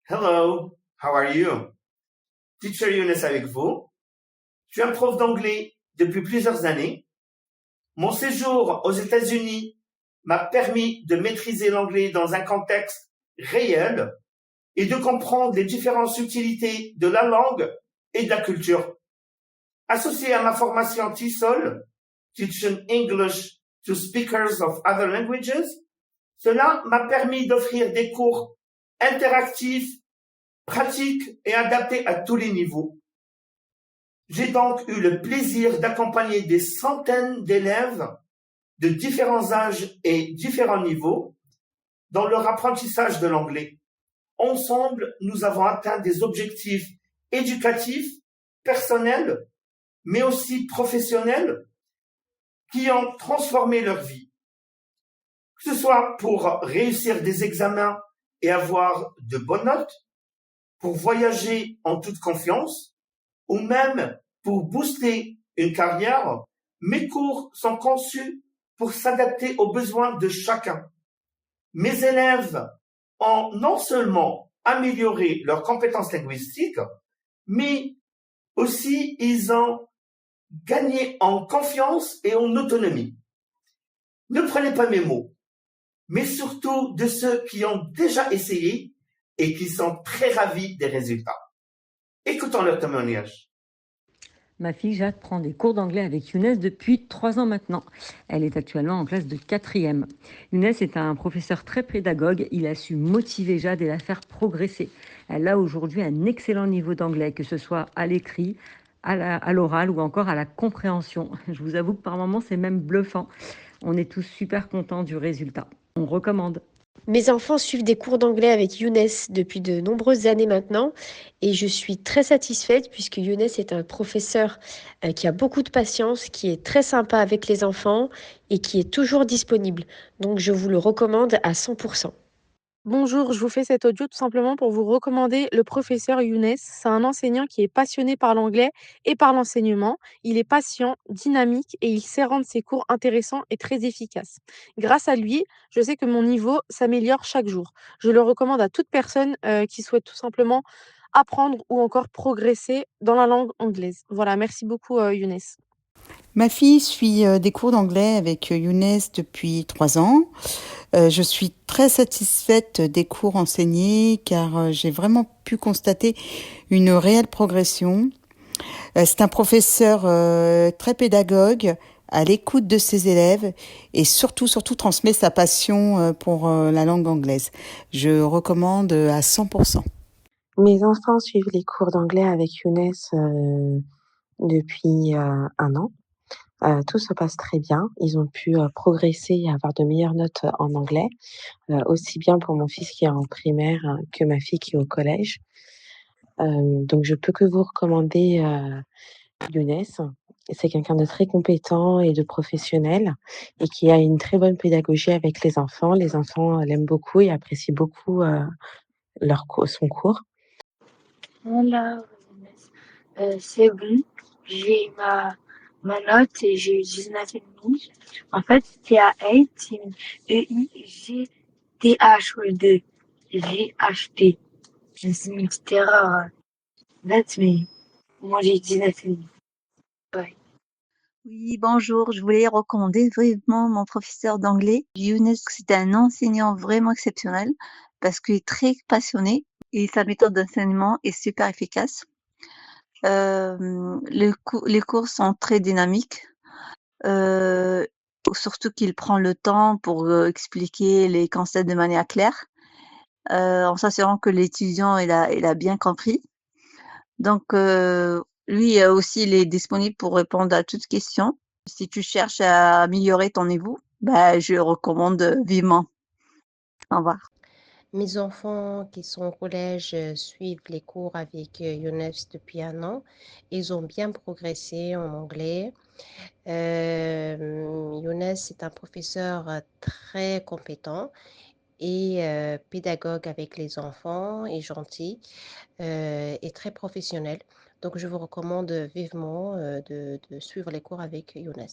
Hello, how are you? Teacher Younes avec vous. Je suis un prof d'anglais depuis plusieurs années. Mon séjour aux États-Unis m'a permis de maîtriser l'anglais dans un contexte réel et de comprendre les différentes subtilités de la langue et de la culture. Associé à ma formation TESOL, Teaching English to Speakers of Other Languages, cela m'a permis d'offrir des cours interactifs, pratiques et adaptés à tous les niveaux. J'ai donc eu le plaisir d'accompagner des centaines d'élèves de différents âges et différents niveaux dans leur apprentissage de l'anglais. Ensemble, nous avons atteint des objectifs éducatifs, personnels, mais aussi professionnels qui ont transformé leur vie. Que ce soit pour réussir des examens et avoir de bonnes notes, pour voyager en toute confiance, ou même pour booster une carrière, mes cours sont conçus pour s'adapter aux besoins de chacun. Mes élèves ont non seulement amélioré leurs compétences linguistiques, mais aussi ils ont gagné en confiance et en autonomie. Ne prenez pas mes mots, mais surtout de ceux qui ont déjà essayé et qui sont très ravis des résultats. Écoutons leur témoignage. Ma fille Jade prend des cours d'anglais avec Younes depuis 3 ans maintenant. Elle est actuellement en classe de 4e. Younes est un professeur très pédagogue. Il a su motiver Jade et la faire progresser. Elle a aujourd'hui un excellent niveau d'anglais, que ce soit à l'écrit, à l'oral ou encore à la compréhension. Je vous avoue que par moments, c'est même bluffant. On est tous super contents du résultat. On recommande. Mes enfants suivent des cours d'anglais avec Younes depuis de nombreuses années maintenant et je suis très satisfaite puisque Younes est un professeur qui a beaucoup de patience, qui est très sympa avec les enfants et qui est toujours disponible. Donc je vous le recommande à 100%. Bonjour, je vous fais cet audio tout simplement pour vous recommander le professeur Younes. C'est un enseignant qui est passionné par l'anglais et par l'enseignement. Il est patient, dynamique et il sait rendre ses cours intéressants et très efficaces. Grâce à lui, je sais que mon niveau s'améliore chaque jour. Je le recommande à toute personne qui souhaite tout simplement apprendre ou encore progresser dans la langue anglaise. Voilà, merci beaucoup Younes. Ma fille suit des cours d'anglais avec Younes depuis 3 ans. Je suis très satisfaite des cours enseignés car j'ai vraiment pu constater une réelle progression. C'est un professeur très pédagogue, à l'écoute de ses élèves et surtout transmet sa passion pour la langue anglaise. Je recommande à 100%. Mes enfants suivent les cours d'anglais avec Younes depuis 1 an. Tout se passe très bien. Ils ont pu progresser et avoir de meilleures notes en anglais, aussi bien pour mon fils qui est en primaire que ma fille qui est au collège. Donc je peux que vous recommander Younes. C'est quelqu'un de très compétent et de professionnel et qui a une très bonne pédagogie avec les enfants. Les enfants l'aiment beaucoup et apprécient beaucoup son cours. Voilà, c'est bon. J'ai ma note et j'ai eu 19,5. En fait, c'était à 8, c'est EIGTH ou 2. GHT. C'est une petite erreur bête, mais moi j'ai 19,5. Ouais. Oui, bonjour. Je voulais recommander vivement mon professeur d'anglais. Younes, c'est un enseignant vraiment exceptionnel parce qu'il est très passionné et sa méthode d'enseignement est super efficace. Les cours sont très dynamiques, euh, surtout qu'il prend le temps pour expliquer les concepts de manière claire, en s'assurant que l'étudiant il a bien compris. Donc, lui aussi, il est disponible pour répondre à toutes questions. Si tu cherches à améliorer ton niveau, bah, je recommande vivement. Au revoir. Mes enfants qui sont au collège suivent les cours avec Younes depuis 1 an. Ils ont bien progressé en anglais. Younes est un professeur très compétent et pédagogue avec les enfants et gentil et très professionnel. Donc, je vous recommande vivement de suivre les cours avec Younes.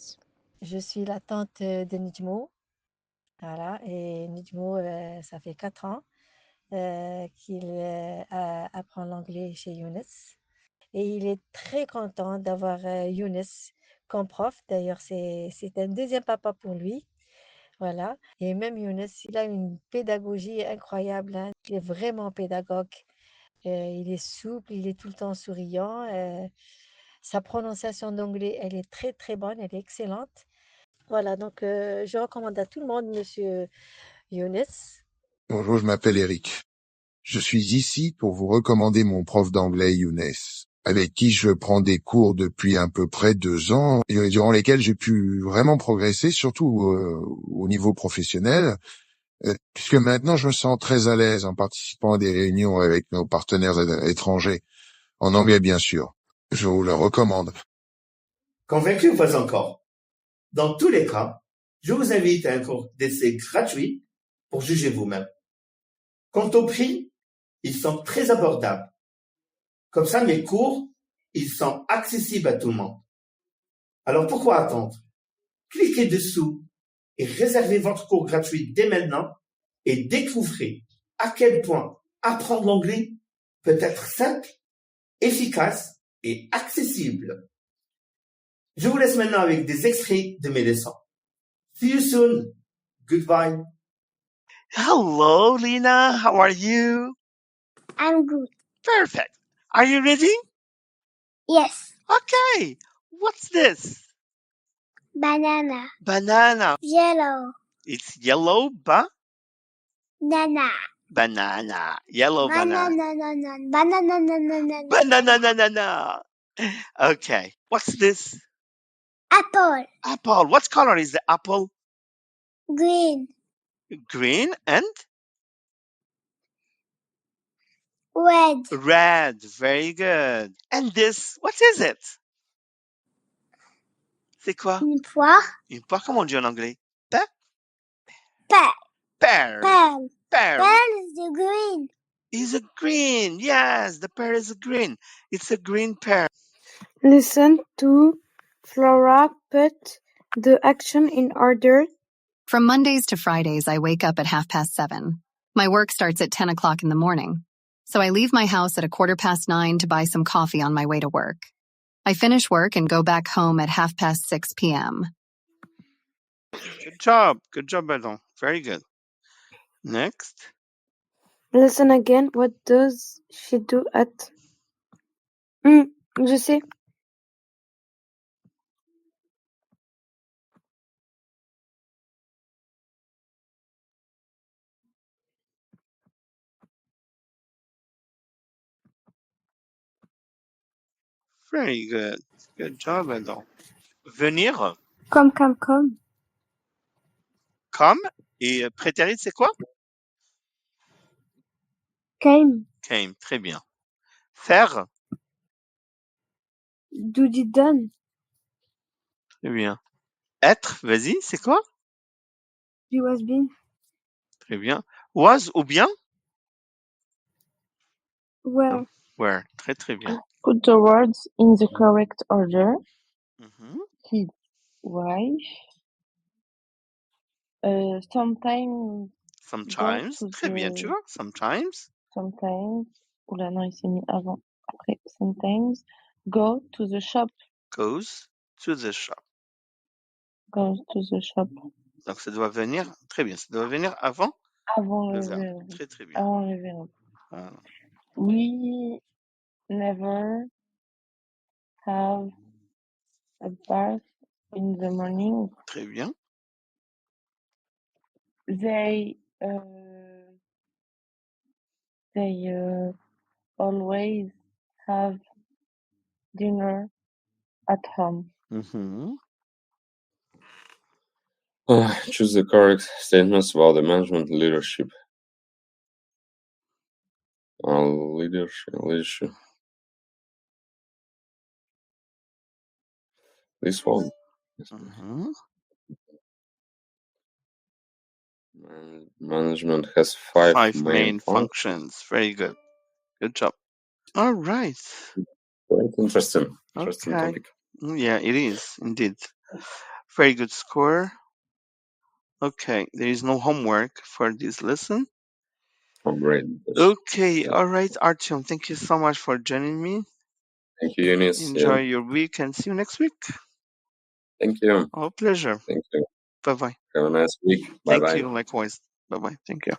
Je suis la tante de Nidmo. Voilà, et Nidmo, ça fait 4 ans. qu'il apprend l'anglais chez Younes. Et il est très content d'avoir Younes comme prof. D'ailleurs, c'est un deuxième papa pour lui. Voilà. Et même Younes, il a une pédagogie incroyable, hein. Il est vraiment pédagogue. Il est souple, il est tout le temps souriant. Sa prononciation d'anglais, elle est très, très bonne, elle est excellente. Voilà, donc je recommande à tout le monde, monsieur Younes. Bonjour, je m'appelle Eric. Je suis ici pour vous recommander mon prof d'anglais Younes, avec qui je prends des cours depuis à peu près 2 ans, et durant lesquels j'ai pu vraiment progresser, surtout au niveau professionnel, puisque maintenant je me sens très à l'aise en participant à des réunions avec nos partenaires étrangers, en anglais bien sûr. Je vous le recommande. Convaincu ou pas encore? Dans tous les cas, je vous invite à un cours d'essai gratuit pour juger vous-même. Quant au prix, ils sont très abordables. Comme ça, mes cours, ils sont accessibles à tout le monde. Alors pourquoi attendre? Cliquez dessous et réservez votre cours gratuit dès maintenant et découvrez à quel point apprendre l'anglais peut être simple, efficace et accessible. Je vous laisse maintenant avec des extraits de mes leçons. See you soon. Goodbye. Hello, Lena. How are you? I'm good. Perfect. Are you ready? Yes. Okay. What's this? Banana. Banana. Yellow. It's yellow Banana. banana. Yellow banana. Banana. Banana. Okay. What's this? Apple. Apple. What color is the apple? Green. Green and Red. red. Very good. And this, what is it? C'est quoi? Une poire. Une poire, comment on dit en anglais? Pear. Pear. Pear is the green. Is a green. Yes, the pear is a green. It's a green pear. Listen to Flora put the action in order. From Mondays to Fridays, I wake up at 7:30. My work starts at 10 o'clock in the morning. So I leave my house at 9:15 to buy some coffee on my way to work. I finish work and go back home at 6:30 p.m. Good job. Good job, Adam. Very good. Next. Listen again. What does she do at? Je sais. Very good. Good job, Adam. Venir. Come. Come. Et prétérit, c'est quoi? Came. Came. Très bien. Faire. Do it done. Très bien. Être. Vas-y, c'est quoi? He was been. Très bien. Was ou bien? Where. Where. Très, très bien. Put the words in the correct order. Mm-hmm. Wife. Sometimes. Très bien, tu vois. Sometimes. Oula, non, il s'est mis avant. Après, sometimes. Go to the shop. Goes to the shop. Goes to the shop. Donc, ça doit venir. Très bien. Ça doit venir avant. Avant le le verbe. verbe. Très, très bien. Avant le verbe. Voilà. We never have a bath in the morning. Très bien. They always have dinner at home. Mm-hmm. Choose the correct statements about the management leadership. Leadership. This one. Mm-hmm. Management has five main functions. Very good. Good job. All right. Quite interesting. Interesting Okay. topic. Yeah, it is indeed. Very good score. Okay, there is no homework for this lesson. Oh, great. Okay, Yeah. all right, Artyom, thank you so much for joining me. Thank you, Eunice. Enjoy Yeah. your week and see you next week. Thank you. Our pleasure. Thank you. Bye-bye. Have a nice week. Thank Bye-bye. you, likewise. Bye-bye. Thank you.